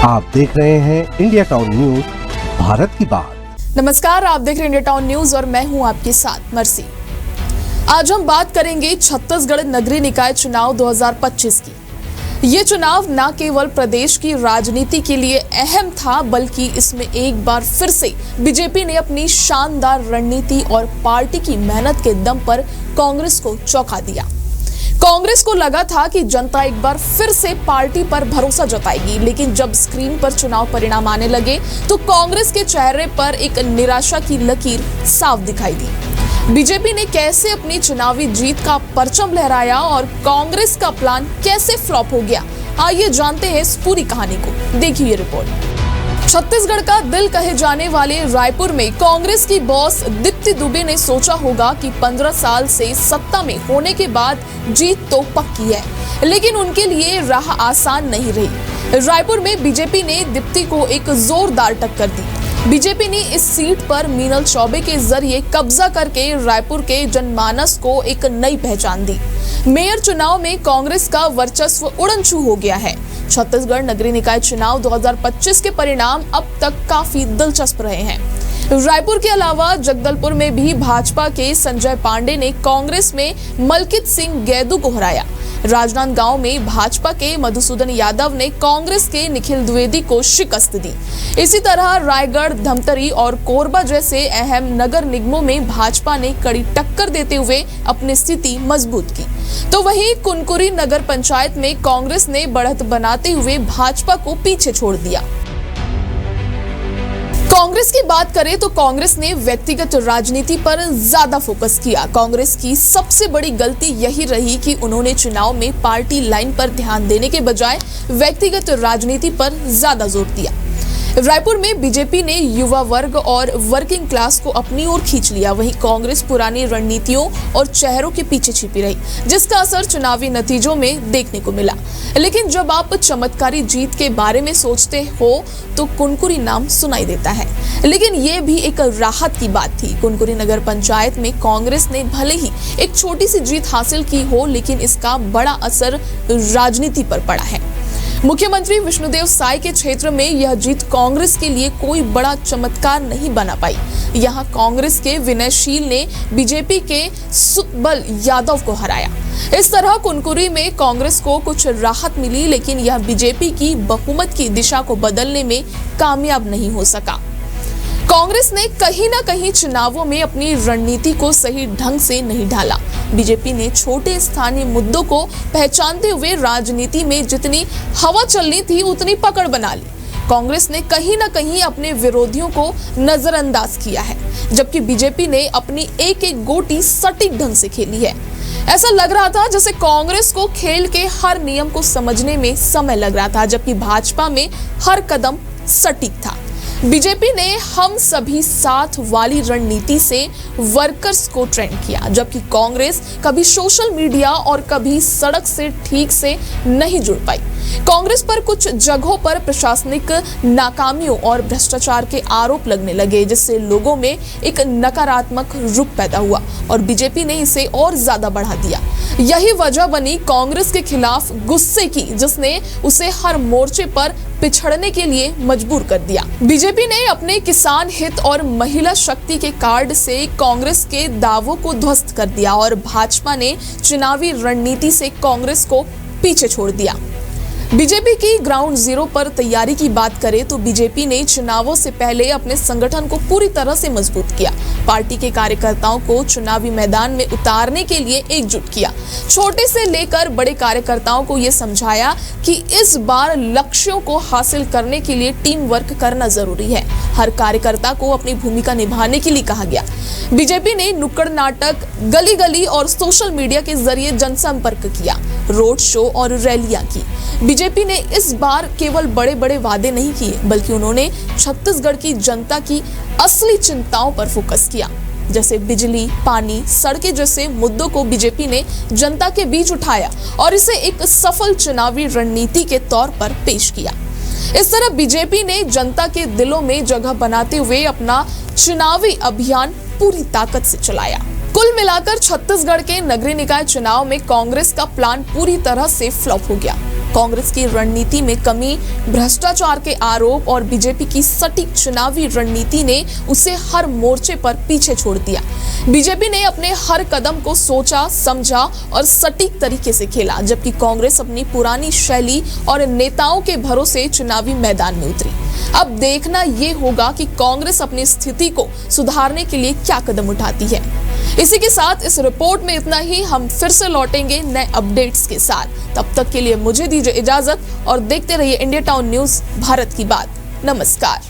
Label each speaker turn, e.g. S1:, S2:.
S1: आप देख रहे हैं इंडिया टाउन न्यूज, भारत की बात।
S2: नमस्कार, आप देख रहे हैं इंडिया टाउन न्यूज और मैं हूं आपके साथ मर्सी। आज हम बात करेंगे छत्तीसगढ़ नगरीय निकाय चुनाव 2025 की। ये चुनाव न केवल प्रदेश की राजनीति के लिए अहम था, बल्कि इसमें एक बार फिर से बीजेपी ने अपनी शानदार रणनीति और पार्टी की मेहनत के दम पर कांग्रेस को चौंका दिया। कांग्रेस को लगा था कि जनता एक बार फिर से पार्टी पर भरोसा जताएगी, लेकिन जब स्क्रीन पर चुनाव परिणाम आने लगे तो कांग्रेस के चेहरे पर एक निराशा की लकीर साफ दिखाई दी। बीजेपी ने कैसे अपनी चुनावी जीत का परचम लहराया और कांग्रेस का प्लान कैसे फ्लॉप हो गया, आइए जानते हैं इस पूरी कहानी को। देखिए ये रिपोर्ट। छत्तीसगढ़ का दिल कहे जाने वाले रायपुर में कांग्रेस की बॉस दीप्ति दुबे ने सोचा होगा कि 15 साल से सत्ता में होने के बाद जीत तो पक्की है, लेकिन उनके लिए राह आसान नहीं रही। रायपुर में बीजेपी ने दीप्ति को एक जोरदार टक्कर दी। बीजेपी ने इस सीट पर मीनल चौबे के जरिए कब्जा करके रायपुर के जनमानस को एक नई पहचान दी। मेयर चुनाव में कांग्रेस का वर्चस्व उड़नछू हो गया है। छत्तीसगढ़ नगरीय निकाय चुनाव 2025 के परिणाम अब तक काफी दिलचस्प रहे हैं। रायपुर के अलावा जगदलपुर में भी भाजपा के संजय पांडे ने कांग्रेस में मलकित सिंह गैदू को हराया। राजनांदगांव में भाजपा के मधुसूदन यादव ने कांग्रेस के निखिल द्विवेदी को शिकस्त दी। इसी तरह रायगढ़, धमतरी और कोरबा जैसे अहम नगर निगमों में भाजपा ने कड़ी टक्कर देते हुए अपनी स्थिति मजबूत की। तो वहीं कुनकुरी नगर पंचायत में कांग्रेस ने बढ़त बनाते हुए भाजपा को पीछे छोड़ दिया। कांग्रेस की बात करें तो कांग्रेस ने व्यक्तिगत राजनीति पर ज्यादा फोकस किया। कांग्रेस की सबसे बड़ी गलती यही रही कि उन्होंने चुनाव में पार्टी लाइन पर ध्यान देने के बजाय व्यक्तिगत राजनीति पर ज्यादा जोर दिया। रायपुर में बीजेपी ने युवा वर्ग और वर्किंग क्लास को अपनी ओर खींच लिया, वहीं कांग्रेस पुरानी रणनीतियों और चेहरों के पीछे छिपी रही, जिसका असर चुनावी नतीजों में देखने को मिला। लेकिन जब आप चमत्कारी जीत के बारे में सोचते हो तो कुनकुरी नाम सुनाई देता है, लेकिन ये भी एक राहत की बात थी। कुनकुरी नगर पंचायत में कांग्रेस ने भले ही एक छोटी सी जीत हासिल की हो, लेकिन इसका बड़ा असर राजनीति पर पड़ा है। मुख्यमंत्री विष्णुदेव साय के क्षेत्र में यह जीत कांग्रेस के लिए कोई बड़ा चमत्कार नहीं बना पाई। यहां कांग्रेस के विनयशील ने बीजेपी के सुतबल यादव को हराया। इस तरह कुनकुरी में कांग्रेस को कुछ राहत मिली, लेकिन यह बीजेपी की बहुमत की दिशा को बदलने में कामयाब नहीं हो सका। कांग्रेस ने कहीं ना कहीं चुनावों में अपनी रणनीति को सही ढंग से नहीं ढाला। बीजेपी ने छोटे स्थानीय मुद्दों को पहचानते हुए राजनीति में जितनी हवा चलनी थी उतनी पकड़ बना ली। कांग्रेस ने कहीं ना कहीं अपने विरोधियों को नजरअंदाज किया है, जबकि बीजेपी ने अपनी एक एक गोटी सटीक ढंग से खेली है। ऐसा लग रहा था जैसे कांग्रेस को खेल के हर नियम को समझने में समय लग रहा था, जबकि भाजपा में हर कदम सटीक था। बीजेपी ने हम सभी साथ वाली रणनीति से वर्कर्स को ट्रेंड किया, जबकि कांग्रेस कभी सोशल मीडिया और कभी सड़क से ठीक से नहीं जुड़ पाई। कांग्रेस पर कुछ जगहों पर प्रशासनिक नाकामियों और भ्रष्टाचार के आरोप लगने लगे, जिससे लोगों में एक नकारात्मक रुख पैदा हुआ और बीजेपी ने इसे और ज्यादा बढ़ा दिया। यही वजह बनी कांग्रेस के खिलाफ गुस्से की, जिसने उसे हर मोर्चे पर पिछड़ने के लिए मजबूर कर दिया। बीजेपी ने अपने किसान हित और महिला शक्ति के कार्ड से कांग्रेस के दावों को ध्वस्त कर दिया और भाजपा ने चुनावी रणनीति से कांग्रेस को पीछे छोड़ दिया। बीजेपी की ग्राउंड जीरो पर तैयारी की बात करें तो बीजेपी ने चुनावों से पहले अपने संगठन को पूरी तरह से मजबूत किया। पार्टी के कार्यकर्ताओं को चुनावी मैदान में उतारने के लिए एकजुट किया। छोटे से लेकर बड़े कार्यकर्ताओं को यह समझाया कि इस बार लक्ष्यों को हासिल करने के लिए टीम वर्क करना जरूरी है। हर कार्यकर्ता को अपनी भूमिका निभाने के लिए कहा गया। बीजेपी ने नुक्कड़ नाटक, गली गली और सोशल मीडिया के जरिए जनसंपर्क किया, रोड शो और रैलियां की। बीजेपी ने इस बार केवल बड़े बड़े वादे नहीं किए, बल्कि उन्होंने छत्तीसगढ़ की जनता की असली चिंताओं पर फोकस किया, जैसे बिजली, पानी, सड़कें जैसे मुद्दों को बीजेपी ने जनता के बीच उठाया और इसे एक सफल चुनावी रणनीति के तौर पर पेश किया। इस तरह बीजेपी ने जनता के दिलों में जगह बनाते हुए अपना चुनावी अभियान पूरी ताकत से चलाया। कुल मिलाकर छत्तीसगढ़ के नगरीय निकाय चुनाव में कांग्रेस का प्लान पूरी तरह से फ्लॉप हो गया। कांग्रेस की रणनीति में कमी, भ्रष्टाचार के आरोप और बीजेपी की सटीक चुनावी रणनीति ने उसे हर मोर्चे पर पीछे छोड़ दिया। बीजेपी ने अपने हर कदम को सोचा, समझा और सटीक तरीके से खेला, जबकि कांग्रेस अपनी पुरानी शैली और नेताओं के भरोसे चुनावी मैदान में उतरी। अब देखना ये होगा कि कांग्रेस अपनी स्थिति को सुधारने के लिए क्या कदम उठाती है। इसी के साथ इस रिपोर्ट में इतना ही। हम फिर से लौटेंगे नए अपडेट्स के साथ। तब तक के लिए मुझे दीजिए इजाजत और देखते रहिए इंडिया टाउन न्यूज, भारत की बात। नमस्कार।